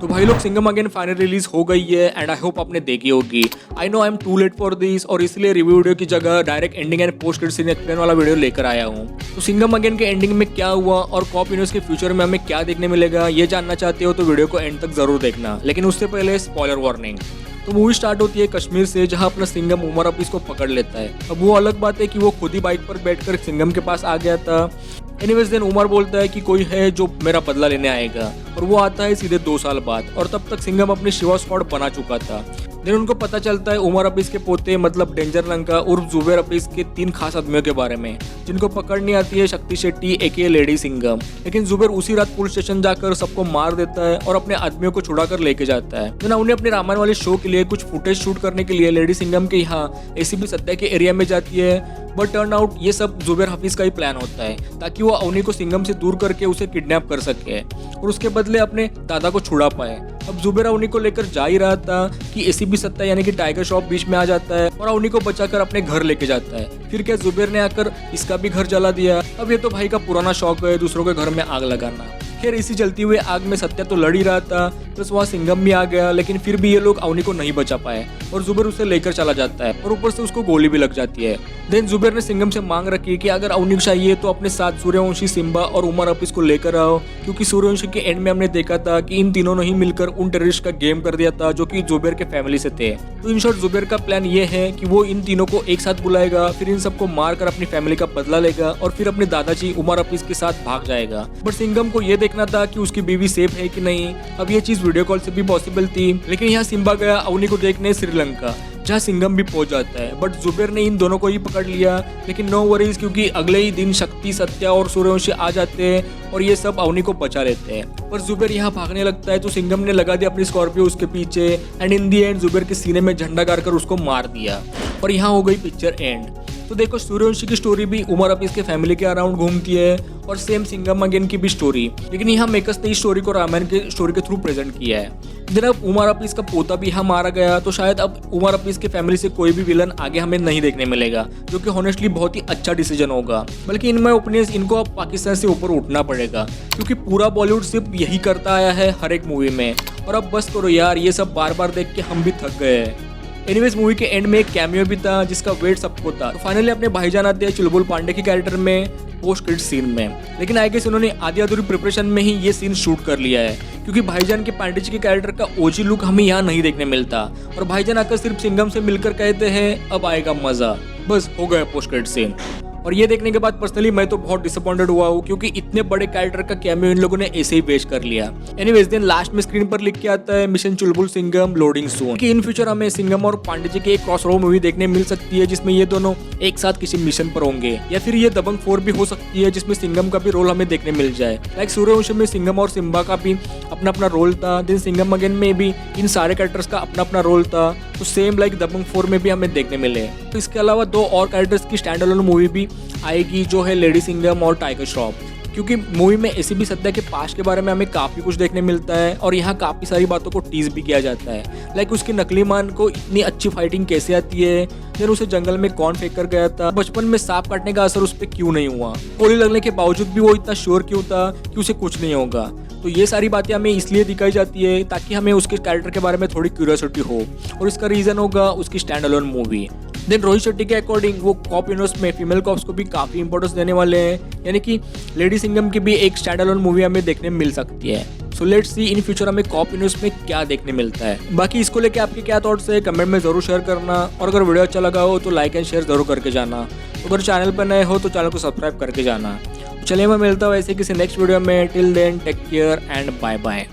तो भाई लोग सिंघम अगेन फाइनल रिलीज हो गई है एंड आई होप आपने देखी होगी। I know I am too late for this और इसलिए रिव्यू वीडियो की जगह direct ending and post credit scene explain वाला वीडियो लेकर आया हूँ। तो सिंघम अगेन के एंडिंग में क्या हुआ और कॉप यूनिवर्स के फ्यूचर में हमें क्या देखने मिलेगा ये जानना चाहते हो तो वीडियो को एंड तक जरूर देखना। लेकिन उससे पहले स्पॉइलर वार्निंग। तो मूवी स्टार्ट होती है कश्मीर से, जहां अपना सिंघम उमर हफीज को पकड़ लेता है। अब वो अलग बात है कि वो खुद ही बाइक पर बैठकर सिंघम के पास आ गया था। एनीवेज देन उमर बोलता है कि कोई है जो मेरा बदला लेने आएगा और वो आता है सीधे 2 साल बाद और तब तक सिंघम अपनी शिवा स्क्वाड बना चुका था। देन उनको पता चलता है उमर हफीज के पोते मतलब डेंजर लंका उर्फ जुबेर हफीज के 3 खास आदमियों के बारे में जिनको पकड़नी आती है शक्ति शेट्टी एके लेडी सिंघम। लेकिन जुबेर उसी रात पुलिस स्टेशन जाकर सबको मार देता है और अपने आदमियों को छुड़ा कर लेके जाता है। देन उन्हें अपने रामायण वाले शो के लिए कुछ फुटेज शूट करने के लिए लेडी सिंघम के यहाँ एसीपी सत्या के एरिया में जाती है। बट टर्न आउट ये सब जुबेर हफीज का ही प्लान होता है ताकि वो अवनी को सिंघम से दूर करके उसे किडनैप कर सके और उसके बदले अपने दादा को छुड़ा पाए। अब जुबेर अवनी को लेकर जा ही रहा था कि एसीपी सत्ता यानी कि टाइगर श्रॉफ बीच में आ जाता है और अवनी को बचाकर अपने घर लेके जाता है। फिर क्या जुबेर ने आकर इसका भी घर जला दिया। अब ये तो भाई का पुराना शौक है दूसरों के घर में आग लगाना। खैर इसी जलती हुए आग में सत्या तो लड़ ही रहा था, प्लस वहाँ सिंघम भी आ गया। लेकिन फिर भी ये लोग अवनी को नहीं बचा पाए और जुबेर उसे लेकर चला जाता है और ऊपर से उसको गोली भी लग जाती है। देन जुबेर ने सिंघम से मांग रखी कि अगर अवनी को चाहिए तो अपने साथ सूर्यवंशी, सिम्बा और उमर हफीज को लेकर आओ, क्योंकि सूर्यवंशी के एंड में हमने देखा था कि इन तीनों ने ही मिलकर उन टेररिस्ट का गेम कर दिया था जो कि जुबेर के फैमिली से थे। तो इन शॉर्ट जुबेर का प्लान ये है कि वो इन तीनों को एक साथ बुलाएगा, फिर इन सबको मारकर अपनी फैमिली का बदला लेगा और फिर अपने दादाजी उमर हफीज के साथ भाग जाएगा। बट सिंघम को ये देखना था कि उसकी बीवी सेफ है कि नहीं। अब ये चीज वीडियो कॉल से भी पॉसिबल थी, लेकिन यहाँ सिम्बा गया अवनी को देखने श्रीलंका, जहाँ सिंघम भी पहुंच जाता है। बट जुबेर ने इन दोनों को ही पकड़ लिया। लेकिन नो वरीज, क्योंकि अगले ही दिन शक्ति, सत्या और सूर्यवंशी आ जाते हैं और ये सब अवनी को बचा लेते हैं। पर जुबेर यहाँ भागने लगता है तो सिंघम ने लगा दिया अपनी स्कॉर्पियो उसके पीछे and in the end Zuber के सीने में झंडा गाड़कर उसको मार दिया और यहाँ हो गई पिक्चर एंड। तो देखो सूर्यवंशी की स्टोरी भी उमर हफीज के फैमिली के अराउंड घूमती है और सेम सिंघम अगेन की भी स्टोरी, लेकिन यहाँ मेकर्स ने इस स्टोरी को रामायण के स्टोरी के थ्रू प्रेजेंट किया है। देन अब उमर हफीज का पोता भी यहाँ मारा गया तो शायद अब उमर हफीज के फैमिली से कोई भी विलन आगे हमें नहीं देखने मिलेगा, जो कि हॉनेस्टली बहुत ही अच्छा डिसीजन होगा। बल्कि इन माय ओपिनियन इनको अब पाकिस्तान से ऊपर उठना पड़ेगा, क्योंकि पूरा बॉलीवुड सिर्फ यही करता आया है हर एक मूवी में। और अब बस करो यार, ये सब बार बार देख के हम भी थक गए हैं। एनीवेज मूवी के एंड में एक कैमियो भी था जिसका वेट सबको था। तो फाइनली अपने भाईजान आते हैं चुलबुल पांडे के कैरेक्टर में पोस्ट क्रेडिट सीन में। लेकिन आई गेस उन्होंने आधी अधूरी प्रिपरेशन में ही ये सीन शूट कर लिया है, क्योंकि भाईजान के पांडे जी के कैरेक्टर का ओजी लुक हमें यहाँ नहीं देखने मिलता और भाईजान आकर सिर्फ सिंघम से मिलकर कहते हैं अब आएगा मजा। बस हो गया पोस्ट क्रेडिट सीन। और ये देखने के बाद पर्सनली मैं तो बहुत डिसअपॉइंटेड हुआ हूँ, क्योंकि इतने बड़े कैरेक्टर का कैमियो इन लोगों ने ऐसे ही पेश कर लिया। एनीवेज देन लास्ट में स्क्रीन पर लिख के आता है मिशन चुलबुल सिंघम लोडिंग सून, कि इन फ्यूचर हमें सिंघम और पांडे जी की एक क्रॉस रोड मूवी देखने मिल सकती है जिसमें ये दोनों एक साथ किसी मिशन पर होंगे, या फिर ये दबंग 4 भी हो सकती है जिसमें सिंघम का भी रोल हमें देखने मिल जाए। लाइक सूर्यवंशी में सिंघम और सिम्बा का भी अपना अपना रोल था, देन सिंघम अगेन में भी इन सारे कैरेक्टर्स का अपना अपना रोल था। तो सेम लाइक दबंग 4 में भी हमें देखने मिले। तो इसके अलावा 2 और कैरेक्टर्स की स्टैंड अलोन मूवी भी आएगी जो है लेडी सिंघम और टाइगर श्रॉफ, क्योंकि मूवी में एसीपी सत्या के पास्ट के बारे में हमें काफी कुछ देखने मिलता है और यहाँ काफी सारी बातों को टीज भी किया जाता है। लाइक उसकी नकली मान को इतनी अच्छी फाइटिंग कैसे आती है, फिर उसे जंगल में कौन फेंक कर गया था, बचपन में सांप काटने का असर उस पर क्यों नहीं हुआ, गोली लगने के बावजूद भी वो इतना श्योर क्यों था कि उसे कुछ नहीं होगा। तो ये सारी बातें हमें इसलिए दिखाई जाती है ताकि हमें उसके कैरेक्टर के बारे में थोड़ी क्यूरियोसिटी हो, और इसका रीजन होगा उसकी stand alone movie. Then Rohit Shetty के अकॉर्डिंग वो कॉप यूनिवर्स में फीमेल कॉप्स को भी काफी इंपॉर्टेंस देने वाले हैं, यानी कि लेडी सिंघम की भी एक स्टैंड अलोन मूवी हमें देखने मिल सकती है। So let's see in future हमें कॉप यूनिवर्स में क्या देखने मिलता है। बाकी इसको लेके आपके क्या थॉट्स है कमेंट में जरूर शेयर करना, और अगर वीडियो अच्छा लगा हो तो लाइक एंड शेयर जरूर करके जाना। अगर चैनल पर नए हो तो चैनल को सब्सक्राइब करके जाना। चलिए मैं मिलता हूँ ऐसे किसी नेक्स्ट वीडियो में। Till then take care and bye bye.